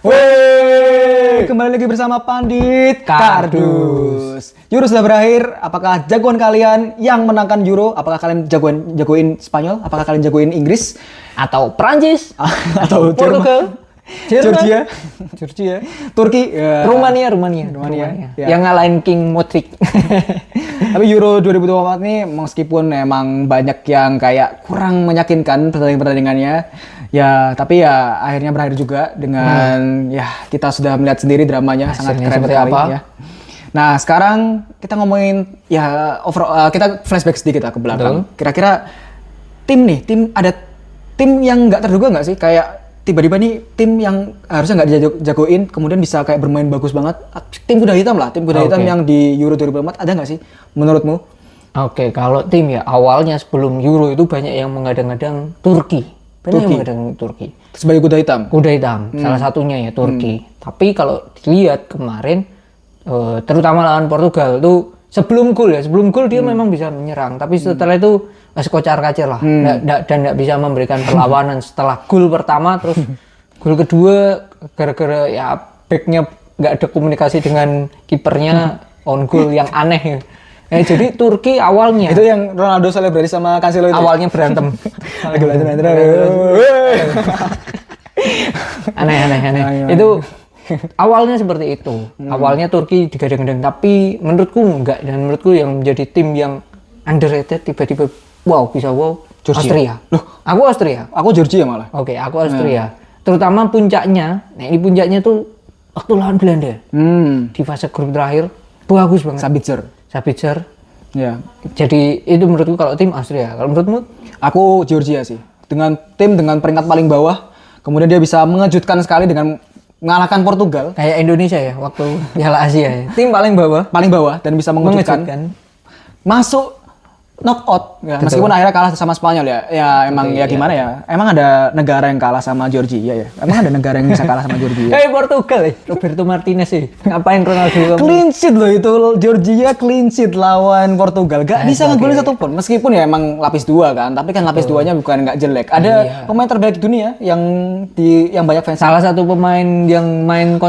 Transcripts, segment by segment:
Wey, kembali lagi bersama Pandit Kardus. Euro sudah berakhir. Apakah jagoan kalian yang menangkan Euro? Apakah kalian jagoin Spanyol? Apakah kalian jagoin Inggris? Atau Perancis? Atau Portugal? Georgia? Turki? Rumania. Ya. Yang ngalahin King Modric. Tapi Euro 2024 ini meskipun emang banyak yang kayak kurang meyakinkan pertandingannya, ya tapi ya akhirnya berakhir juga dengan ya kita sudah melihat sendiri dramanya sangat keren sekali ya. Nah sekarang kita ngomongin ya kita flashback sedikit ke belakang. Betul. Kira-kira ada tim yang nggak terduga nggak sih, kayak tiba-tiba nih tim yang harusnya nggak dijagoin kemudian bisa kayak bermain bagus banget. Tim kuda hitam yang di Euro 2024 ada nggak sih menurutmu? Oke, kalau tim ya awalnya sebelum Euro itu banyak yang menggadang-gadang Turki. Sebagai kuda hitam. Salah satunya ya Turki. Tapi kalau dilihat kemarin terutama lawan Portugal tuh sebelum gol dia memang bisa menyerang, tapi setelah itu kocar-kacir lah, dan nggak bisa memberikan perlawanan. Setelah gol pertama, terus gol kedua gara-gara ya backnya nggak ada komunikasi dengan kipernya, on goal yang aneh. Jadi Turki awalnya itu yang Ronaldo selebrasi sama Cancelo itu awalnya berantem. aneh. Itu awalnya seperti itu. Awalnya Turki digadang-gadang, tapi menurutku enggak, dan menurutku yang menjadi tim yang underrated tiba-tiba bisa Georgia. Austria. Loh, Aku Austria. Aku Georgia malah. Oke, aku Austria. Terutama puncaknya. Nah, ini puncaknya tuh waktu lawan Belanda. Di fase grup terakhir bagus banget. Sabitzer. Ya. Jadi itu menurutku kalau tim Austria. Kalau menurutmu? Aku Georgia sih. Dengan peringkat paling bawah, kemudian dia bisa mengejutkan sekali dengan mengalahkan Portugal. Kayak Indonesia ya waktu Piala Asia ya. Tim paling bawah dan bisa mengejutkan. Masuk knockout ya, meskipun akhirnya kalah sama Spanyol ya. Ya emang ya gimana ya? Emang ada negara yang kalah sama Georgia ya? Emang ada negara yang bisa kalah sama Georgia? Portugal Roberto Martinez sih. Ngapain Ronaldo? Clean sheet loh itu, Georgia clean sheet lawan Portugal. Gak bisa ngegolin satupun. Meskipun ya emang lapis 2 kan, tapi kan lapis 2-nya bukan nggak jelek. Ada pemain terbaik dunia yang banyak fans. Salah satu pemain yang main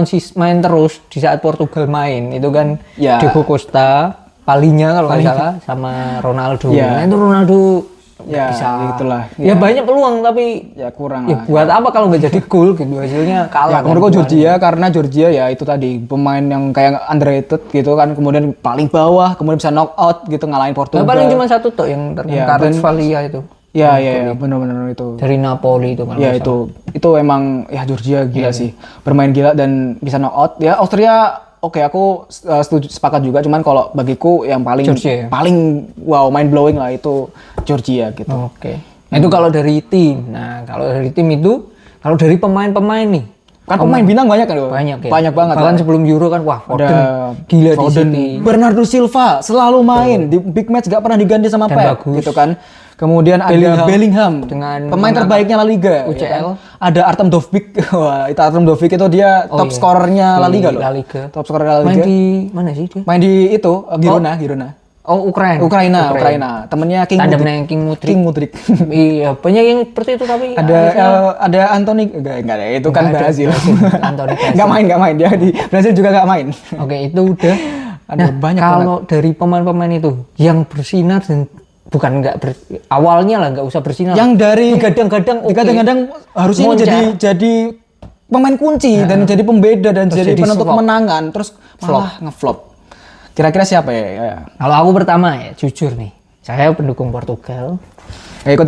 terus di saat Portugal main itu kan Diego Costa. Palinya kalau nggak salah sama Ronaldo. Nah, itu Ronaldo bisa gitulah. Ya banyak peluang tapi ya kurang lah. Buat apa kalau nggak jadi gol gitu, hasilnya kalah. Menurutku karena Georgia ya itu tadi pemain yang kayak underrated gitu kan, kemudian paling bawah, kemudian bisa knock out gitu ngalahin Portugal. Paling cuma satu tuh yang terkena Valia itu. Ya benar-benar itu. Dari Napoli itu kan. Ya itu emang ya Georgia gila sih. Bermain gila dan bisa knock out. Ya Austria oke, aku sepakat juga. Cuman kalau bagiku yang paling mind blowing lah itu Georgia gitu. Oke. Nah, itu kalau dari tim. Nah, kalau dari tim itu, kalau dari pemain-pemain nih. Kan pemain bintang banyak kan? Banyak banget. Bahkan sebelum Euro kan Foden gila di City. Bernardo Silva selalu main di big match, gak pernah diganti sama Pep gitu kan. Kemudian ada Bellingham dengan pemain terbaiknya La Liga UCL. Ya kan? Ada Artem Dovbyk. Wah, itu Artem Dovbyk itu dia top scorernya La Liga loh. Top scorer La Liga. Main di mana sih dia? Main di itu Girona. Oh, Ukraina. Temennya King Modric. Iya, banyak yang seperti itu tapi ada Anthony enggak ada, itu kan Brazil. Anthony enggak main dia di Brazil juga enggak main. Oke, itu udah. Ada banyak kalau dari pemain-pemain itu yang bersinar dan awalnya nggak usah bersinar. Yang dari kadang-kadang harusnya jadi pemain kunci dan jadi pembeda dan jadi penentu kemenangan, terus malah ngeflop. Kira-kira siapa ya? Kalau aku pertama ya jujur nih, saya pendukung Portugal. Gak ikut.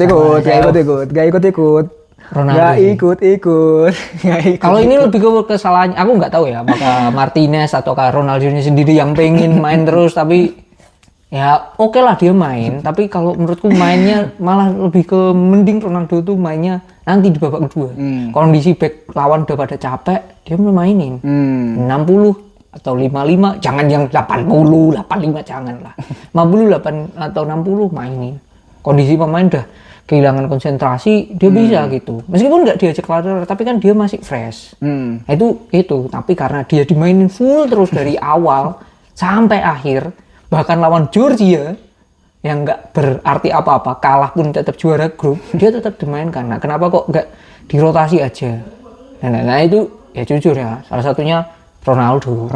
Kalau ini lebih ke kesalahan, aku nggak tahu ya, apakah Martinez ataukah Ronaldinho sendiri yang pengen main terus, tapi ya oke lah dia main, tapi kalau menurutku mainnya malah lebih ke mending Ronaldo tuh mainnya nanti di babak kedua. Kondisi back lawan udah pada capek, dia mainin 60 atau 55, jangan yang 80, 85 jangan lah. 58 atau 60 mainin. Kondisi pemain udah kehilangan konsentrasi, dia bisa gitu. Meskipun nggak diajak lari, tapi kan dia masih fresh. Nah, itu, tapi karena dia dimainin full terus dari awal sampai akhir. Bahkan lawan Georgia yang nggak berarti apa-apa, kalah pun tetap juara grup, dia tetap dimainkan. Nah, kenapa kok nggak dirotasi aja? Nah itu ya jujur ya, salah satunya Ronaldo.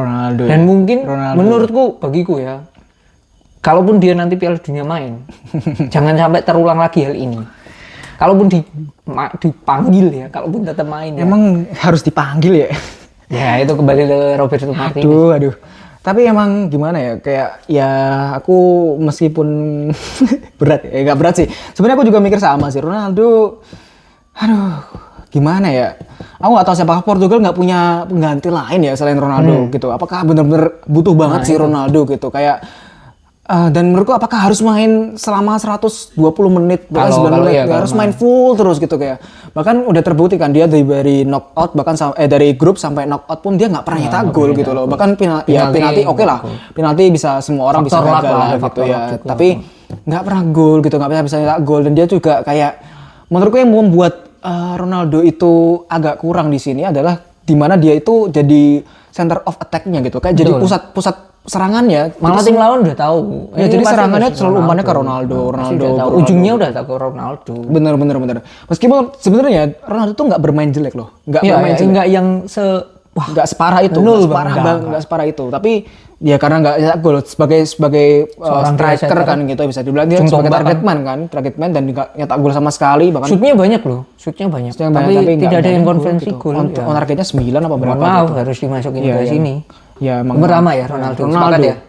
Dan ya. mungkin Ronaldo. menurutku, bagiku ya, kalaupun dia nanti Piala Dunia main, jangan sampai terulang lagi hal ini. Kalaupun dipanggil ya, kalaupun tetap main ya. Emang harus dipanggil ya? Ya itu kembali ke Roberto Martinez. Aduh. Tapi emang gimana ya, kayak ya aku meskipun berat ya, nggak berat sih. Sebenarnya aku juga mikir sama sih, Ronaldo, aduh gimana ya. Aku nggak tahu siapa, Portugal nggak punya pengganti lain ya selain Ronaldo gitu. Apakah benar-benar butuh banget sih Ronaldo gitu, kayak dan menurutku apakah harus main selama 120 menit, bahkan 90 menit, ya, harus main full terus gitu kayak. Bahkan udah terbukti kan dia dari knockout bahkan dari grup sampai knockout pun dia nggak pernah nyetak gol gitu loh. Bahkan penalti oke lah. Penalti bisa semua orang bisa gagal lah gitu ya. Tapi nggak pernah gol gitu, nggak bisa nyetak gol, dan dia juga kayak menurutku yang membuat Ronaldo itu agak kurang di sini adalah dimana dia itu jadi center of attack-nya gitu, kayak jadi pusat serangannya. Malah tim lawan udah tahu. Ya, jadi serangannya selalu umpannya ke Ronaldo. Ujungnya udah tahu ke Ronaldo. Bener. Meskipun sebenarnya Ronaldo tuh nggak bermain jelek loh. Nggak bermain jelek. Nggak yang nggak separah itu. Nggak separah itu. Tapi ya karena nggak ya, gol sebagai striker kan gitu bisa dibilang dia sebagai target man dan nggak nyetak gol sama sekali, bahkan shootnya banyak loh. Tapi tidak ada yang konversi gol. Targetnya 9 apa berapa? Wow, harus dimasukin ke sini. Ya, emang pertama ya Ronaldo.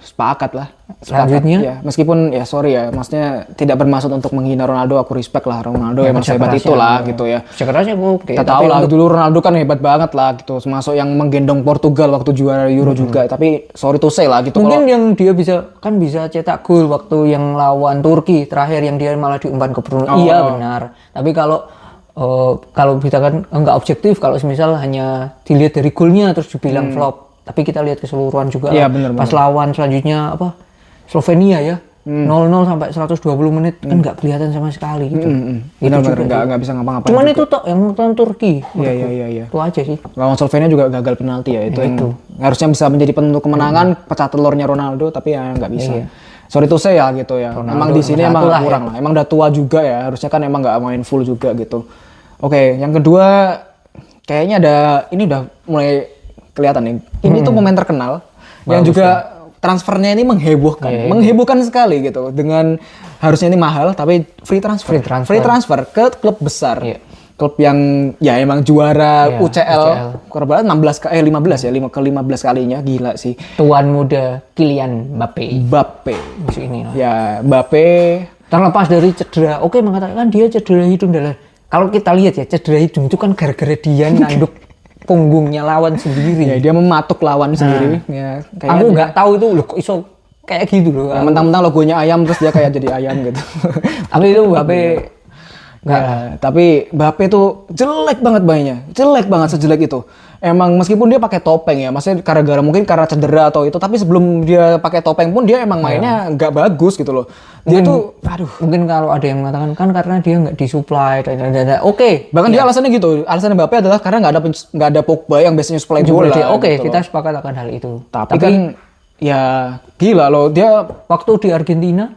Sepakat lah. Selanjutnya ya, meskipun ya sorry ya, maksudnya tidak bermaksud untuk menghina Ronaldo, aku respect lah Ronaldo emang sehebat itulah gitu ya. Sekerasnya oke. Kita tahu lah dulu Ronaldo kan hebat banget lah gitu, termasuk yang menggendong Portugal waktu juara Euro juga. Tapi sorry to say lah gitu. Mungkin yang dia bisa cetak gol waktu yang lawan Turki terakhir yang dia malah diumpan ke Bruno. Iya benar. Tapi kalau kita kan nggak objektif, kalau misal hanya dilihat dari golnya terus dibilang flop. Tapi kita lihat keseluruhan juga ya, pas lawan selanjutnya Slovenia ya 0-0 sampai 120 menit kan nggak kelihatan sama sekali gitu. Nggak bisa ngapa-ngapain. Cuman itu tok yang nonton Turki. Iya. Itu aja sih. Lawan Slovenia juga gagal penalti ya, itu yang harusnya bisa menjadi penentu kemenangan, pecah telurnya Ronaldo, tapi ya nggak bisa. Sorry to say ya gitu ya. Ronaldo, emang di sini emang kurang lah. Emang udah tua juga ya, harusnya kan emang nggak main full juga gitu. Oke, yang kedua kayaknya ini udah mulai kelihatan nih. Ini tuh pemain terkenal yang juga transfernya ini menghebohkan sekali gitu. Dengan harusnya ini mahal tapi free transfer ke klub besar. Klub yang ya emang juara UCL. Kurang 15 kalinya, gila sih. Tuan muda Kylian Mbappe. Musuh ini. Ya, Mbappe terlepas dari cedera. Oke, mengatakan dia cedera hidung dan kalau kita lihat ya, cedera hidung itu kan gara-gara dia nanduk punggungnya lawan sendiri. Ya, dia mematuk lawan sendiri. Ya, aku nggak tahu itu loh, kok iso kayak gitu loh. Ya, mentang-mentang logonya ayam terus dia kayak jadi ayam gitu. Tapi itu Mbappe tapi Mbappe tuh jelek banget mainnya. Jelek banget, sejelek itu. Emang meskipun dia pakai topeng ya, maksudnya mungkin karena cedera atau itu, tapi sebelum dia pakai topeng pun dia emang mainnya nggak bagus gitu loh. Dia tuh mungkin kalau ada yang mengatakan kan karena dia nggak disuplai dan oke. Bahkan dia alasannya gitu. Alasan Mbappe adalah karena nggak ada Pogba yang biasanya supply bola. Oke, gitu kita sepakat akan hal itu. Tapi kan ya gila loh, dia waktu di Argentina,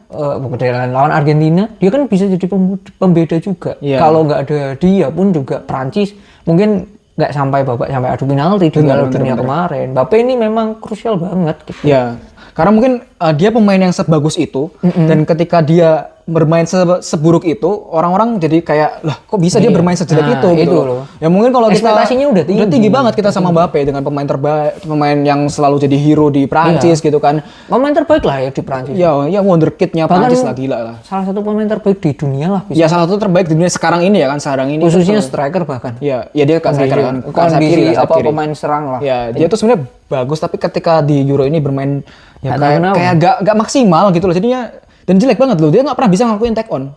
lawan Argentina, dia kan bisa jadi pembeda juga. Kalau nggak ada dia pun juga Prancis mungkin nggak sampai adu penalti di Piala Dunia kemarin. Mbappe ini memang krusial banget gitu. Ya, karena mungkin dia pemain yang sebagus itu dan ketika dia bermain seburuk itu, orang-orang jadi kayak lah kok bisa dia bermain sejelek itu gitu loh. Ya mungkin kalau kita ekspektasinya udah tinggi banget kita sama Mbappe dengan pemain terbaik, pemain yang selalu jadi hero di Prancis gitu kan. Pemain terbaik lah ya di Prancis. Ya wonderkid-nya Prancis lah, gila lah. Salah satu pemain terbaik di dunia lah. Ya salah satu terbaik di dunia sekarang ini ya kan, khususnya striker bahkan. Ya dia kan striker kan. Kiri pemain serang lah. Ya, dia tuh sebenarnya bagus tapi ketika di Euro ini bermain ya kayak gak maksimal gitu loh. Jadinya dan jelek banget loh, dia nggak pernah bisa ngelakuin take on,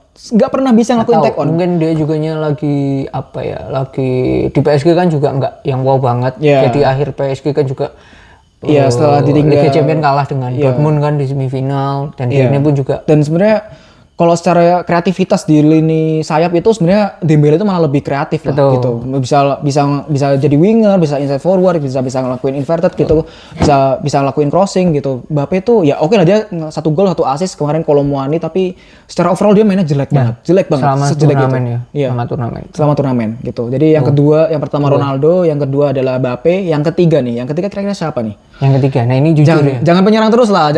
mungkin dia juganya lagi di PSG kan juga nggak yang wow banget. Jadi akhir PSG kan juga setelah ditinggal Liga Champions kalah dengan Dortmund kan di semifinal, dan ini pun juga dan sebenarnya kalau secara kreativitas di lini sayap itu sebenarnya Dembele itu malah lebih kreatif lah Betul. gitu. Bisa jadi winger, bisa inside forward, bisa ngelakuin inverted gitu, bisa ngelakuin crossing gitu. Mbappe itu ya oke lah dia 1 gol 1 assist kemarin Kolomuani, tapi secara overall dia mainnya jelek banget Selama sejelek turnamen gitu. ya. Iya. Selama turnamen. Gitu. Jadi yang kedua, yang pertama Ronaldo, yang kedua adalah Mbappe, yang ketiga kira-kira siapa nih? Yang ketiga, nah ini jujur ya. Jangan penyerang terus lah,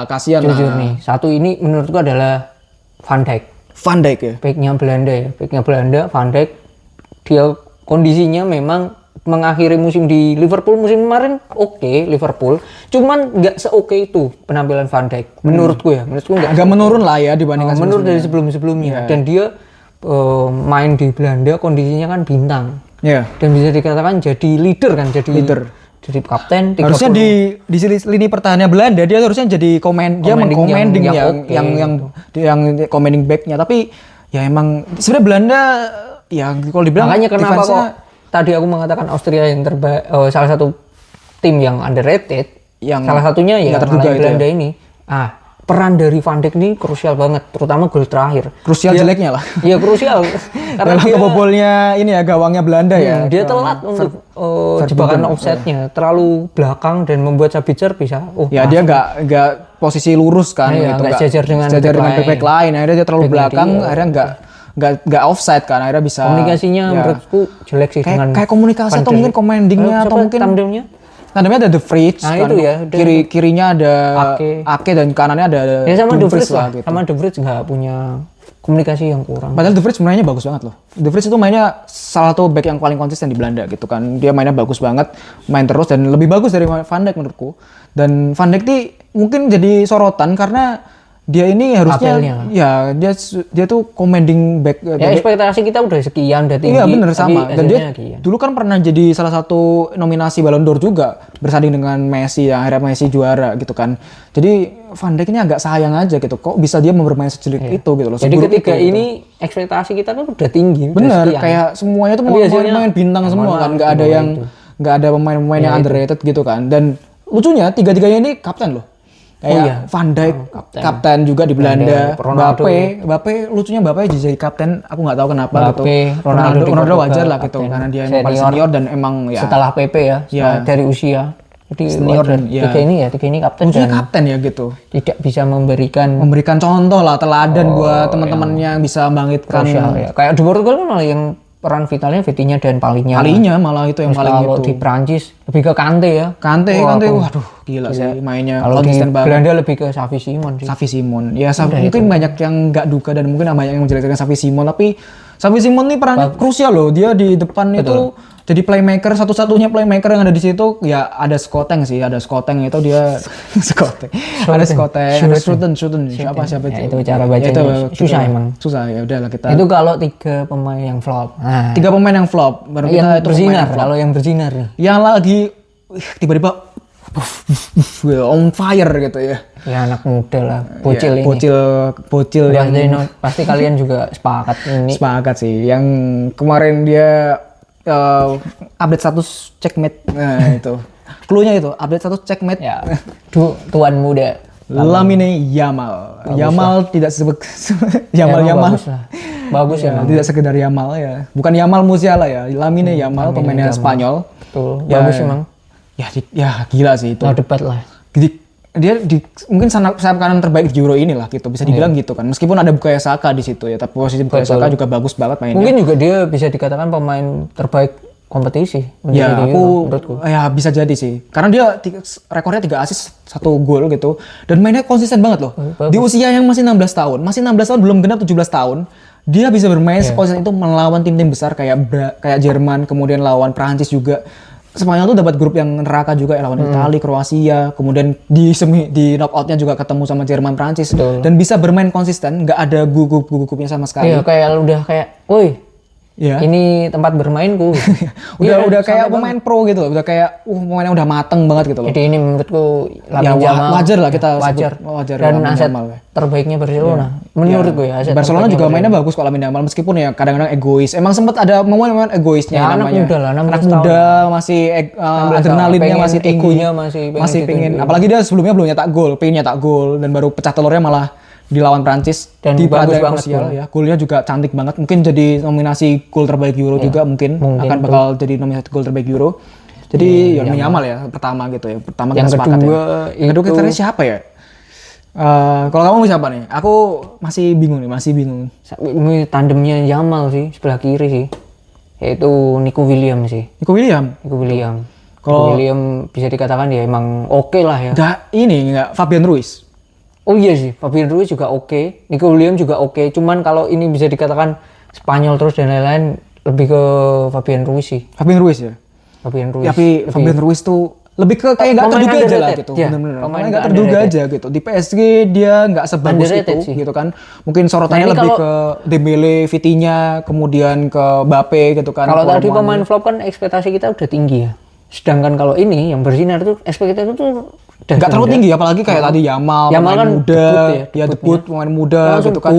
kasihan Jujur lah. nih, satu ini menurutku adalah Van Dijk. Van Dijk ya. Backnya Belanda, Van Dijk. Dia kondisinya memang mengakhiri musim di Liverpool musim kemarin Liverpool. Cuman nggak seoke itu penampilan Van Dijk. Menurutku nggak. Agak menurun lah ya dibandingkan Menurut dari sebelum-sebelumnya. Dan dia main di Belanda kondisinya kan bintang. Iya. Dan bisa dikatakan jadi leader kan, jadi kapten. Harusnya di lini pertahanan Belanda dia harusnya jadi mengkomending yang commanding back-nya, tapi ya emang sebenarnya Belanda ya kalau dibilang makanya kenapa kok defense-nya tadi aku mengatakan Austria yang terbaik, salah satu tim yang underrated, yang salah satunya ya nggak terduga malah itu Belanda ini. Peran dari Van Dijk ini krusial banget, terutama gol terakhir. jeleknya lah. Iya krusial karena Dalam dia kebobolnya ini ya gawangnya Belanda ya. dia telat untuk jebakan offsetnya, terlalu belakang dan membuat Sabitzer bisa. Ya dia nggak posisi lurus kan Iya, gitu, nggak sejajar dengan back lain. Akhirnya dia terlalu belakang, akhirnya nggak offside kan, akhirnya bisa komunikasinya ya, menurutku jelek sih dengan kayak komunikasi atau mungkin commandingnya atau mungkin tandemnya ada The Fridge kan, itu ya, kirinya ada Ake dan kanannya ada ya sama The Dumfries Fridge lah gitu. sama The Fridge nggak punya komunikasi yang kurang. Padahal The Fridge mainnya bagus banget loh. The Fridge itu mainnya salah satu back yang paling konsisten di Belanda gitu kan. Dia mainnya bagus banget, main terus dan lebih bagus dari Van Dijk menurutku. Dan Van Dijk ini mungkin jadi sorotan karena dia ini harusnya Apelnya. ya dia tuh commanding back. Ya ekspektasi kita udah sekian, udah tinggi. Iya bener sama. Dan dia sekian. dulu kan pernah jadi salah satu nominasi Ballon d'Or juga bersanding dengan Messi yang akhirnya Messi juara gitu kan. Jadi Van Dijk ini agak sayang aja gitu. Kok bisa dia bermain sejelek itu gitu loh. Jadi ketika ini ekspektasi kita kan udah tinggi. Bener, kayak semuanya tuh mau main bintang semua kan, nggak ada pemain-pemain yang underrated gitu kan. Dan lucunya tiga-tiganya ini kapten loh. Kayak Van Dijk kapten juga di Belanda. Mbappe lucunya Mbappe jadi kapten, aku nggak tahu kenapa gitu. Ronaldo wajar lah gitu karena dia yang paling senior dan emang ya setelah PP ya, dari usia. Jadi senior dan tiga ini kapten dan kapten ya gitu. Tidak bisa memberikan contoh lah, teladan buat teman-temannya yang bisa bangkitkan. Ya. Kayak di Portugal kan malah yang peran vitalnya Vitinha dan Palhinha malah itu yang paling kalau itu. di Prancis lebih ke Kante ya. Kante waduh gila sih mainnya kalau di konsisten banget. Belanda lebih ke Xavi Simon sih. Xavi Simon. Ya mungkin banyak yang nggak duka dan mungkin banyak yang menjelekkan Xavi Simon, tapi Xavi Simon ini perannya krusial loh. Dia di depan itu jadi playmaker, satu-satunya playmaker yang ada di situ. Ya ada Skoteng itu dia Skoteng. Ada Shooten. Siapa Ya, itu? itu cara bacanya susah emang. Susah ya udahlah kita. Itu kalau 3 pemain yang flop. Nah, 3 pemain yang flop. Baru yang kita itu bersinar. Kalau yang bersinar nih. Yang lagi tiba-tiba on fire gitu ya. Ya anak muda lah, bocil ya, ini. Bocil yang pasti kalian juga sepakat ini. Sepakat sih. Yang kemarin dia update status checkmate. Nah, itu. Cluenya itu, update status checkmate. Ya. Tuan muda. Lamine Yamal. Yamal tidak sebut Yamal. Bagus ya. Tidak sekedar Yamal ya. Bukan Yamal Musiala ya. Lamine Yamal pemainnya Spanyol. Betul. Bagus emang. Ya gila sih itu. No debat lah. Dia mungkin sayap kanan terbaik di Euro ini lah gitu, bisa dibilang gitu kan. Meskipun ada Bukayo Saka di situ ya, tapi posisi Bukayo Saka juga bagus banget mainnya. Mungkin juga dia bisa dikatakan pemain terbaik kompetisi. Ya menurutku bisa jadi sih. Karena dia rekornya 3 assist 1 gol gitu. Dan mainnya konsisten banget loh. Di usia yang masih 16 tahun, belum genap 17 tahun. Dia bisa bermain sekonsisten itu melawan tim-tim besar kayak Jerman, kemudian lawan Prancis juga. Spanyol tuh dapat grup yang neraka juga ya, lawan Italia, Kroasia, kemudian di knockoutnya juga ketemu sama Jerman, Prancis. Dan bisa bermain konsisten, nggak ada gugupnya sama sekali. Iya, woi. Ya. Ini tempat bermainku. udah kayak pemain pro gitu loh. Udah kayak pemain yang udah mateng banget gitu loh. Jadi ini menurutku wajar lah kita wajar. Dan aset terbaiknya Barcelona. Menurutku ya aset Barcelona juga mainnya bagus kalau Lamine Yamal, meskipun ya kadang-kadang egois. Emang sempat ada momen-momen egoisnya namanya. Anak muda masih adrenalinnya masih tinggi. Egonya masih pengen. Apalagi dia sebelumnya belum pengen nyetak gol dan baru pecah telurnya malah lawan Prancis Dan di bagus partai banget krusial gol. ya. Golnya juga cantik banget. Mungkin jadi nominasi gol terbaik Euro juga mungkin akan bakal jadi nominasi gol terbaik Euro. Jadi Lamine Yamal ya pertama gitu ya. Pertama Yang kita sepakat kedua ya. Yang kedua kita siapa ya? Kalau kamu siapa nih? Aku masih bingung. Ini tandemnya Yamal sih sebelah kiri sih, yaitu Nico Williams sih. Nico Williams. Nico Williams bisa dikatakan ya emang oke lah ya. Enggak Fabian Ruiz. Oh iya sih, Fabian Ruiz juga oke, Nico Williams juga oke. Cuman kalau ini bisa dikatakan Spanyol terus dan lain-lain, lebih ke Fabian Ruiz sih. Fabian Ruiz ya. Tapi Fabian Ruiz tuh lebih ke kayak nggak terduga aja lah gitu. Ya, Bener-bener. Pemain nggak terduga aja gitu. Di PSG dia nggak sebagus itu sih. gitu kan. Mungkin sorotannya lebih ke Dembele, Vitinha, kemudian ke Mbappe gitu kan. Kalau tadi pemain flop kan ekspektasi kita udah tinggi ya. Sedangkan kalau ini yang bersinar tuh ekspektasi itu tuh nggak terlalu tinggi, apalagi kayak tadi Yamal kan muda, debut pemain muda gitu kan.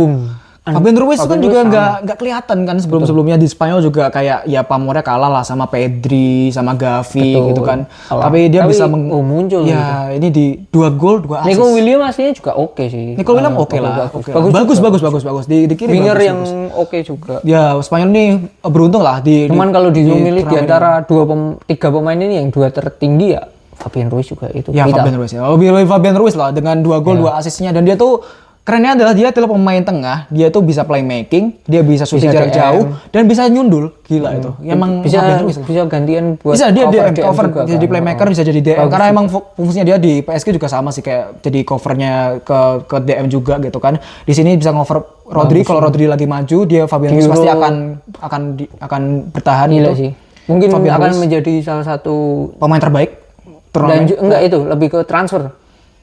Fabian Ruiz kan juga nggak kelihatan kan sebelumnya di Spanyol juga kayak ya pamornya kalah lah sama Pedri sama Gavi gitu kan. Tapi dia bisa muncul. Ya ini di 2 gol 2 assist. Nico Williams aslinya juga oke sih. Nico Williams oke lah. Bagus. Di kiri winger bagus, yang oke juga. Ya Spanyol nih beruntung lah Cuman kalau dimilih di antara 3 pemain ini yang 2 tertinggi ya Fabian Ruiz juga itu. Ya Fabian Ruiz ya. Fabian Ruiz lah dengan 2 gol 2 assistnya, dan dia tuh kerennya adalah dia adalah pemain tengah, dia tuh bisa playmaking, dia bisa shooting jarak jauh dan bisa nyundul, gila itu. Emang bisa gantian buat bisa dia cover juga, jadi playmaker, bisa jadi DM karena emang fungsinya dia di PSG juga sama sih, kayak jadi covernya ke DM juga gitu kan. Di sini bisa ngover Rodri, kalau Rodri lagi maju dia Fabian Ruiz pasti akan bertahan gitu. sih. Mungkin akan menjadi salah satu pemain terbaik. Dan enggak itu lebih ke transfer.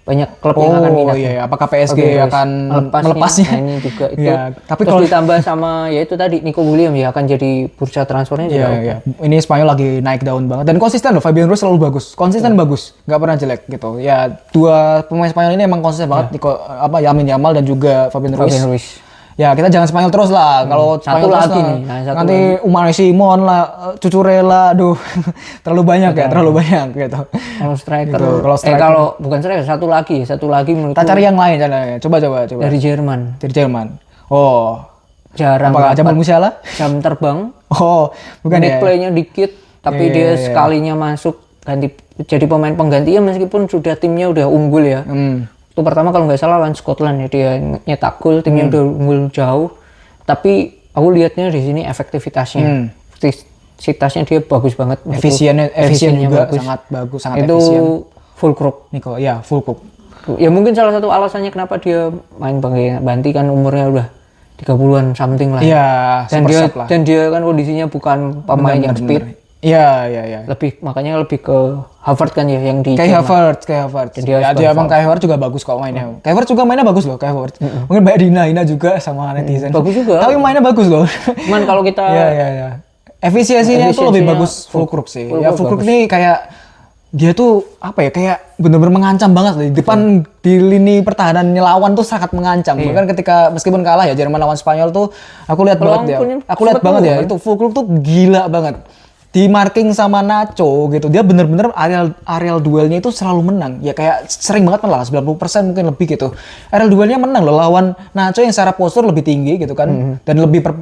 Banyak klub yang akan minat. Oh iya, apakah PSG akan melepasnya? Nah, ini juga itu. Ya, tapi kalau ditambah sama ya itu tadi Nico Williams ya akan jadi bursa transfernya juga. Iya. Ini Spanyol lagi naik daun banget dan konsisten loh. Fabian Ruiz selalu bagus. Konsisten bagus, nggak pernah jelek gitu. Ya, 2 pemain Spanyol ini emang konsisten banget. Lamine Yamal dan juga Fabian Ruiz. Ya kita jangan Spanyol terus lah. Kalau satu Spanyol lagi nih. Nanti Umar Simon lah, Cucurella, aduh terlalu banyak gitu. Kalau striker, gitu. Kalau bukan striker, satu lagi menurutku. Kita cari yang lain coba. Dari Jerman. Oh, jarang. Apakah Jamal Musiala? Jam terbang. Oh, bukan ya. Playnya dikit, tapi dia sekalinya masuk ganti jadi pemain pengganti ya, meskipun timnya udah unggul ya. Itu pertama kalau nggak salah lawan Scotland ya, dia nyetak gol, timnya udah unggul jauh. Tapi aku lihatnya di sini efektivitasnya. Efektivitasnya dia bagus banget. Efisien juga bagus. sangat itu efisien. Fulkrug. Nico, ya Fulkrug. Ya mungkin salah satu alasannya kenapa dia main banti kan umurnya udah 30-an something lah. Iya, dan dia kan kondisinya bukan pemain yang speed. Iya. Makanya lebih ke Havertz kan ya yang di Kayak Havertz. Dia emang kayak Havertz juga bagus kok mainnya. Kayak Havertz juga mainnya bagus loh, kayak Havertz. Mungkin banyak dihina juga sama netizen. Bagus juga. Tapi mainnya bagus loh. Cuman kalau kita Iya. Efisiensinya tuh lebih bagus Fulkrug sih. Ya Fulkrug ini kayak dia tuh apa ya, kayak bener-bener mengancam banget loh. Di depan di lini pertahanan lawan tuh sangat mengancam. Bahkan ketika meskipun kalah ya Jerman lawan Spanyol tuh aku lihat banget ya. Itu Fulkrug tuh gila banget. Di marking sama Nacho gitu, dia bener-bener areal duelnya itu selalu menang. Ya kayak sering banget menang, 90% mungkin lebih gitu. Areal duelnya menang loh lawan Nacho yang secara postur lebih tinggi gitu kan. Dan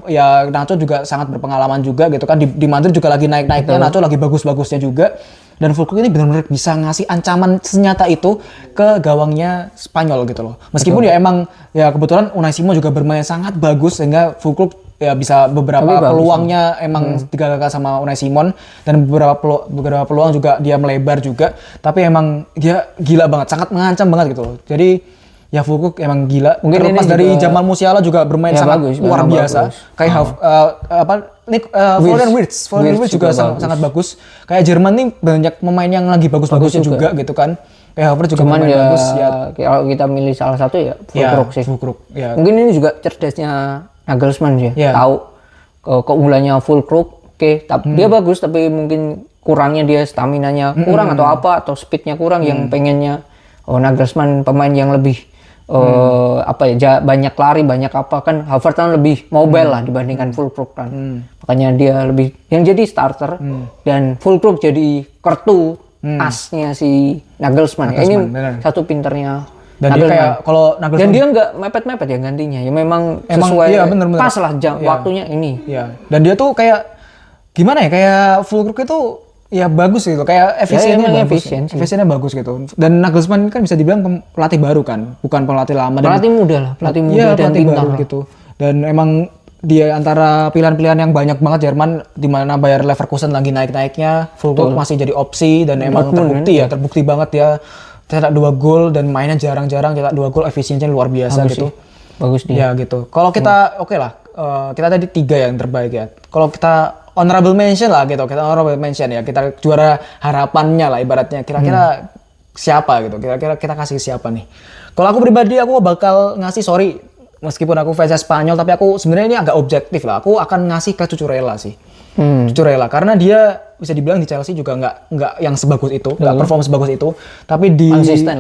ya Nacho juga sangat berpengalaman juga gitu kan. Di Madrid juga lagi naik-naiknya, Nacho lagi bagus-bagusnya juga. Dan Fulkrug ini benar-benar bisa ngasih ancaman senyata itu ke gawangnya Spanyol gitu loh. Meskipun ya emang ya kebetulan Unai Simon juga bermain sangat bagus sehingga Fulkrug ya bisa beberapa peluangnya emang digagalkan sama Unai Simon, dan beberapa peluang juga dia melebar juga. Tapi emang dia gila banget, sangat mengancam banget gitu loh. Jadi ya Fulkrug emang gila. Mungkin terlepas dari Jamal Musiala juga bermain sangat luar biasa. Kayak Florian Wirtz juga sangat bagus. Kayak Jerman nih banyak pemain yang lagi bagus-bagusnya juga gitu kan. Kayak Havertz juga pemain bagus ya. Kalau kita milih salah satu ya Fulkrug sih. Ya. Mungkin ini juga cerdasnya Nagelsmann ya. Tahu keunggulannya Fulkrug. Tapi dia bagus, tapi mungkin kurangnya dia staminanya kurang atau apa, atau speednya kurang yang pengennya Nagelsmann pemain yang lebih banyak lari, banyak apa kan. Havertz kan lebih mobile lah dibandingkan Fulkrug kan. Makanya dia lebih yang jadi starter dan Fulkrug jadi kartu asnya si Nagelsmann. Ini bener. Satu pinternya Dan dia kayak kalau dan Nagelsmann dia nggak mepet-mepet ya gantinya. Ya memang Emang, sesuai iya, bener-bener. pas lah jam Iya. waktunya ini. ya, dan dia tuh kayak gimana ya, kayak Füllkrug itu ya bagus gitu, kayak efisiennya emang bagus. efisien sih. Efisiennya bagus gitu. Dan Nagelsmann kan bisa dibilang pelatih baru kan, bukan pelatih lama. Dan Pelatih muda lah, pelatih muda iya, dan pelatih pintar baru lah. gitu. Dan emang dia antara pilihan-pilihan yang banyak banget Jerman, di mana Bayer Leverkusen lagi naik-naiknya, Füllkrug masih jadi opsi dan emang terbukti banget dia cetak 2 gol dan mainnya jarang-jarang cetak 2 gol, efisiennya luar biasa gitu. Bagus dia. Ya gitu. Kalau kita oke lah, kita tadi 3 yang terbaik ya. Kalau kita honorable mention lah gitu, kita honorable mention ya, kita juara harapannya lah ibaratnya. Kira-kira siapa gitu? Kira-kira kita kasih siapa nih? Kalau aku pribadi aku bakal ngasih, sorry, meskipun aku fans Spanyol, tapi aku sebenarnya ini agak objektif lah. Aku akan ngasih ke Cucurella sih. Cucurella karena dia bisa dibilang di Chelsea juga nggak yang sebagus itu, nggak perform sebagus itu, tapi di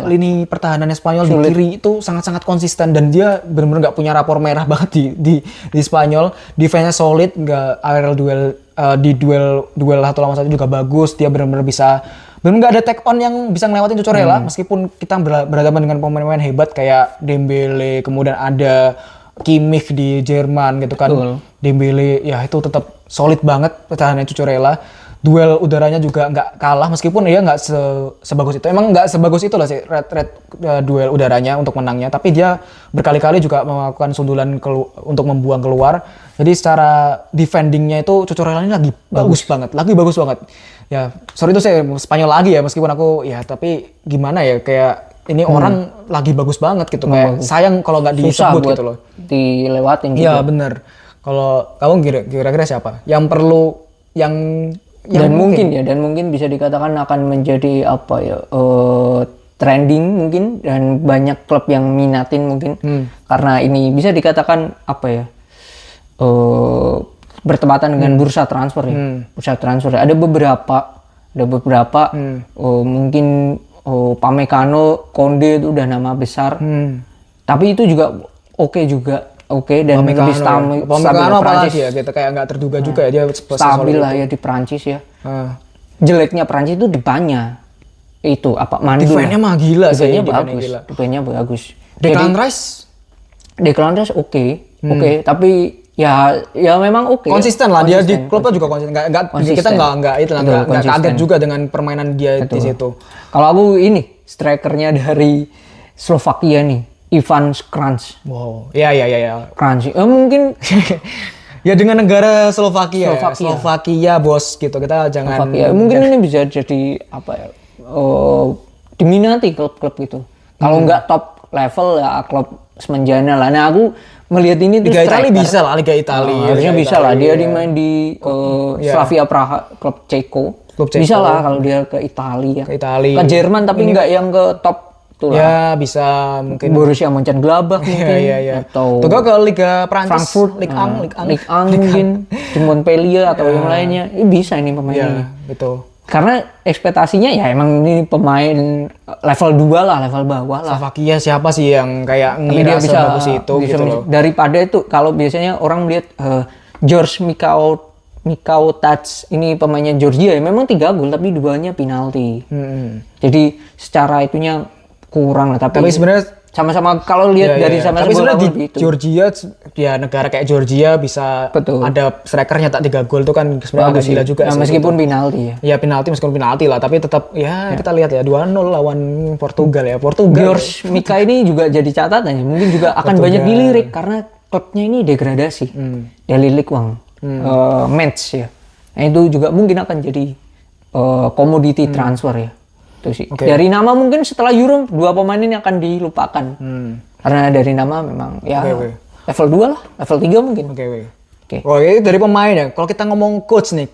lini pertahanannya Spanyol di kiri itu sangat-sangat konsisten dan dia benar-benar nggak punya rapor merah banget di Spanyol. Defense-nya solid, nggak aerial duel, di duel 1 lawan 1 juga bagus. Dia benar-benar bisa, benar nggak ada take on yang bisa ngelewatin Cucurella meskipun kita berhadapan dengan pemain-pemain hebat kayak Dembele, kemudian ada Kimmich di Jerman gitu kan. Dembele ya itu tetap solid banget pertahanannya Cucurella. Duel udaranya juga nggak kalah meskipun dia nggak sebagus itu. Emang nggak sebagus itu lah sih duel udaranya untuk menangnya. Tapi dia berkali-kali juga melakukan sundulan untuk membuang keluar. Jadi secara defendingnya itu Cucurella ini lagi bagus banget. Ya sorry itu saya Spanyol lagi ya meskipun aku ya, tapi gimana ya, kayak ini orang lagi bagus banget gitu. Kayak sayang kalau nggak disebut gitu loh. Dilewatin gitu. Iya bener. Kalau kamu kira-kira siapa yang perlu yang dan mungkin bisa dikatakan akan menjadi apa ya, trending mungkin, dan banyak klub yang minatin mungkin karena ini bisa dikatakan apa ya, bertepatan dengan bursa transfer ya. Bursa transfer ada beberapa mungkin Pamecano, Konde itu udah nama besar, tapi itu juga oke dan lebih stabil. Pamecano apalagi ya, kita kayak nggak terduga juga ya dia stabil lah ya di Prancis ya. Jeleknya Prancis itu depannya itu apa, Mandu. Defense-nya mah gila sih. Defense-nya bagus. Declan Rice oke, tapi ya memang oke. Konsisten lah dia di klubnya juga konsisten. Kita nggak kaget juga dengan permainan dia di situ. Kalau aku ini strikernya dari Slovakia nih, Ivan Kranjc. Wow, ya. Kranjc, mungkin ya dengan negara Slovakia bos gitu, kita jangan. Mungkin ini bisa jadi apa ya, diminati klub-klub gitu. Kalau nggak top level ya klub semenjana lah. Nah aku melihat ini tuh Liga Italia bisa lah, Liga Italia. Harusnya bisa lah, dia dimain di Slavia Praha, klub Ceko. Bisa lah kalau dia ke Italia. Ke Jerman tapi nggak yang ke top tuh lah. Ya bisa mungkin Borussia Mönchengladbach mungkin. Atau Tuh ke Liga Prancis, Frankfurt, Ligue 1 mungkin, di Montpellier atau yang lainnya. Bisa ini pemain ini. Betul. Karena ekspektasinya ya emang ini pemain level 2 lah, level bawah lah. Slovakia siapa sih yang kayak ngira sebagus itu gitu loh. Daripada itu kalau biasanya orang melihat George Mikautas ini pemainnya Georgia ya memang 3 gol tapi 2-nya penalti. Jadi secara itunya kurang lah, tapi sebenarnya sama-sama kalau lihat dari sama-sama. Tapi sebenarnya di Georgia ya, negara kayak Georgia bisa ada striker nyetak 3 gol itu kan sebenarnya agak gila juga sih. Meskipun penalti ya. Ya meskipun penalti lah, tapi tetap ya kita lihat ya 2-0 lawan Portugal ya. George Mika ini juga jadi catatan ya. Mungkin juga akan banyak dilirik karena klubnya ini degradasi. Dilirik uang match ya. Nah itu juga mungkin akan jadi komoditi transfer ya. Dari nama mungkin setelah Euro 2 pemain ini akan dilupakan. Karena dari nama memang ya level 2 lah, level 3 mungkin. Oh ini dari pemain ya. Kalau kita ngomong coach nih,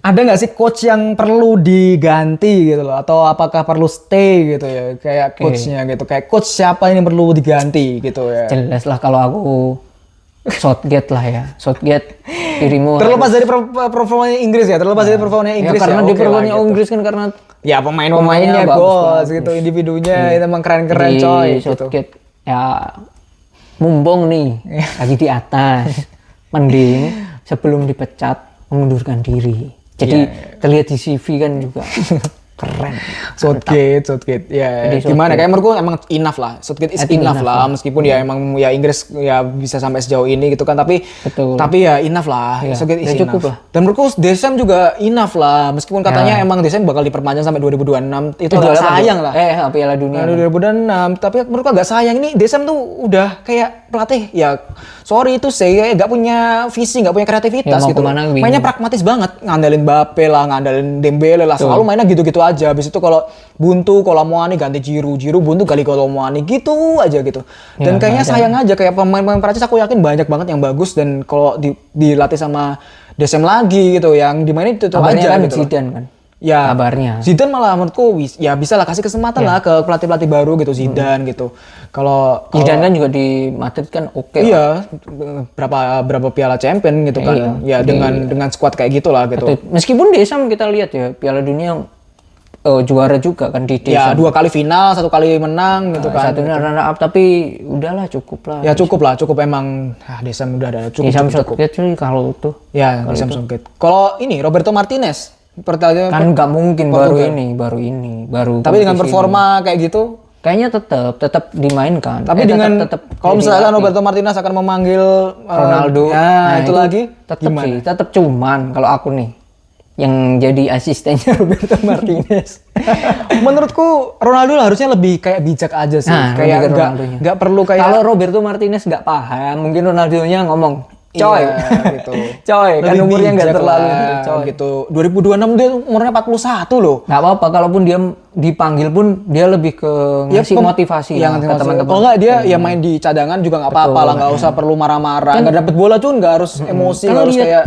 ada nggak sih coach yang perlu diganti gitu loh? Atau apakah perlu stay gitu ya? Kayak coachnya gitu. Kayak coach siapa ini perlu diganti gitu ya? Jelas lah kalau aku Southgate lah ya. Southgate dirimu terlepas dari performanya Inggris ya, karena di performanya Inggris kan karena ya pemainnya bos gitu, individunya itu emang keren-keren coy. Southgate ya mumpung nih lagi di atas, mending sebelum dipecat mengundurkan diri. Jadi terlihat di CV kan juga keren. Southgate. Ya, Jadi gimana? Kayak menurutku emang enough lah. Southgate is I think enough enough lah. Meskipun ya emang ya Inggris ya bisa sampai sejauh ini gitu kan. Tapi Betul. ya enough lah. Iya, Southgate is udah cukup enough. lah. Dan menurutku Deschamps juga enough lah. Meskipun katanya emang Deschamps bakal diperpanjang sampai 2026. Itu agak sayang lah. Piala Dunia. Nah, 2006, tapi menurutku agak sayang ini Deschamps tuh udah kayak pelatih ya sorry itu saya nggak punya visi, nggak punya kreativitas Ya, mau gitu. kemana bingung. Mainnya pragmatis banget, ngandelin Mbappe lah, ngandelin Dembele lah, selalu mainnya gitu-gitu aja. Habis itu kalau buntu Kolomuani ganti Giroud buntu kali Kolomuani gitu aja gitu. Dan kayaknya sayang aja kayak pemain-pemain Prancis aku yakin banyak banget yang bagus dan kalau dilatih sama Deschamps lagi gitu yang dimainin itu Kabarnya aja kan gitu. Zidane kan. Ya, Kabarnya. Zidane malah menurutku ya bisa lah kasih kesempatan lah ke pelatih-pelatih baru gitu Zidane gitu. Kalau Zidane kan juga di Madrid kan oke. iya berapa piala champion gitu kan. Ya dengan skuad kayak gitulah gitu. Meskipun Deschamps kita lihat ya Piala Dunia juara juga kan di Ya Deschamps. 2 kali final, 1 kali menang gitu kan. Satunya runner up tapi udahlah cukup lah. Ya cukup emang Deschamps udah ada Deschamps cukup. Southgate sih kalau itu Ya Deschamps Southgate. Kalau ini Roberto Martinez pertanyaan kan nggak mungkin baru ini tapi dengan performa kayak gitu kayaknya tetap dimainkan. tapi dengan kalau misalkan Roberto Martinez akan memanggil Ronaldo, nah itu lagi tetap cuman kalau aku nih yang jadi asistennya Roberto Martinez. Menurutku Ronaldo harusnya lebih kayak bijak aja sih, kayak nggak perlu kayak kalau Roberto Martinez nggak paham mungkin Ronaldo-nya ngomong coy, gitu. Coy, kan Lebih umurnya nggak bijak terlalu lah, coy. gitu. 2026 dia umurnya 41 loh. Nggak apa-apa, kalaupun dia dipanggil pun dia lebih ke ngasih motivasi yang lah ke teman-teman. Kalau nggak dia ya main di cadangan juga nggak apa-apa lah, nggak usah perlu marah-marah. Nggak dapet bola cuman nggak harus emosi, nggak harus kayak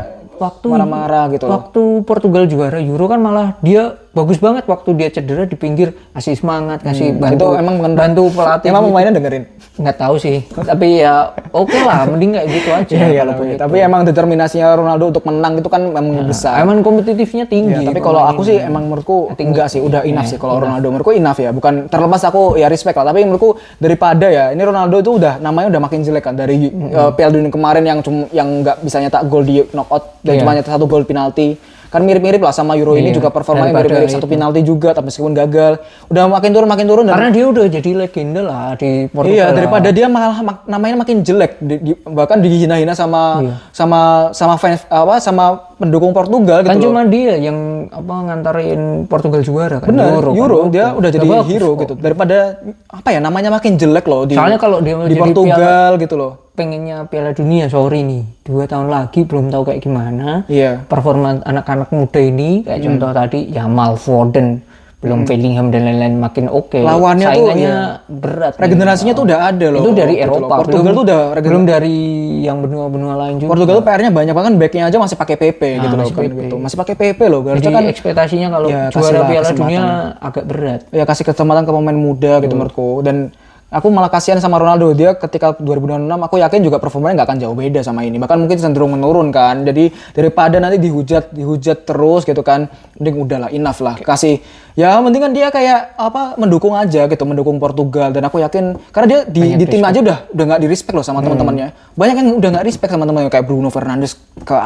marah-marah gitu loh. Waktu Portugal juara Euro kan malah dia bagus banget waktu dia cedera di pinggir ngasih semangat, ngasih bantu, itu emang bantu pelatih. Emang pemainnya dengerin? Nggak tahu sih, tapi ya oke lah, mending kayak gitu aja. Iya, tapi emang determinasinya Ronaldo untuk menang itu kan memang besar. Emang kompetitifnya tinggi. Tapi kalau aku sih emang menurutku enggak sih, udah enough sih kalau Ronaldo. Menurutku enough ya, bukan terlepas aku ya respect lah. Tapi menurutku daripada ya ini Ronaldo itu namanya udah makin jelek kan dari Piala Dunia kemarin yang nggak bisa nyetak gol di knockout dan cuma nyetak 1 gol penalti. Kan mirip-mirip lah sama Euro ini juga performanya mirip-mirip 1 penalti juga tapi meskipun gagal. Udah makin turun karena dia udah jadi legenda lah di Portugal. Iya, daripada dia malah namanya makin jelek bahkan dihina-hina sama fans sama pendukung Portugal gitu. Kan cuma dia yang ngantarin Portugal juara kan. Bener, Euro kan? dia udah jadi hero gitu. Daripada namanya makin jelek loh soalnya kalau dia di Portugal gitu loh. Pengennya Piala Dunia, sorry nih 2 tahun lagi belum tahu kayak gimana performa anak-anak muda ini kayak contoh tadi Yamal, Foden, belum Bellingham dan lain-lain makin oke. Lawannya saingannya berat. Regenerasinya tuh udah ada loh. Itu dari Eropa. Portugal tuh udah belum dari yang benua-benua lain juga. Portugal tuh PR-nya banyak banget, backnya aja masih pakai PP gitu loh kan gitu. Masih pakai PP loh. Jadi kan ekspektasinya kalau juara Piala Dunia agak berat. Ya kasih kesempatan ke pemain muda gitu menurutku. Dan aku malah kasihan sama Ronaldo, dia ketika 2026 aku yakin juga performanya nggak akan jauh beda sama ini, bahkan mungkin cenderung menurun kan. Jadi daripada nanti dihujat terus gitu kan, mending udahlah enough lah, kasih ya mending kan dia kayak mendukung aja gitu, mendukung Portugal. Dan aku yakin karena dia di tim aja udah nggak di respect loh sama teman-temannya, banyak yang udah nggak respect sama teman-temannya kayak Bruno Fernandes ke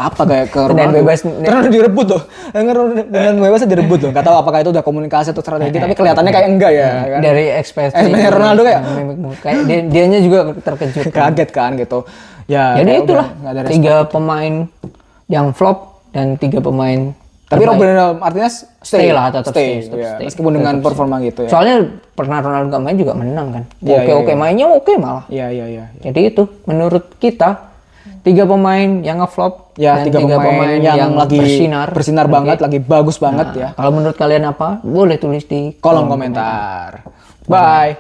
Ronaldo karena udah direbut loh, dengan bebasnya direbut loh. Nggak tahu apakah itu udah komunikasi atau strategi, tapi kelihatannya kayak enggak ya kan? Dari ekspektasi Ronaldo kayak dianya juga terkejut, kaget kan gitu ya. Jadi itulah 3 pemain yang flop dan 3 pemain. Tapi Roberto Martinez stay lah, tetap stay. Meskipun dengan performa gitu ya. Soalnya pernah Ronaldo nggak main juga menang kan. Oke, mainnya oke malah. Iya. Jadi itu menurut kita 3 pemain yang ngeflop ya, dan 3 pemain yang lagi bersinar banget, lagi bagus banget ya. Kalau menurut kalian apa? Boleh tulis di kolom komentar. Bye.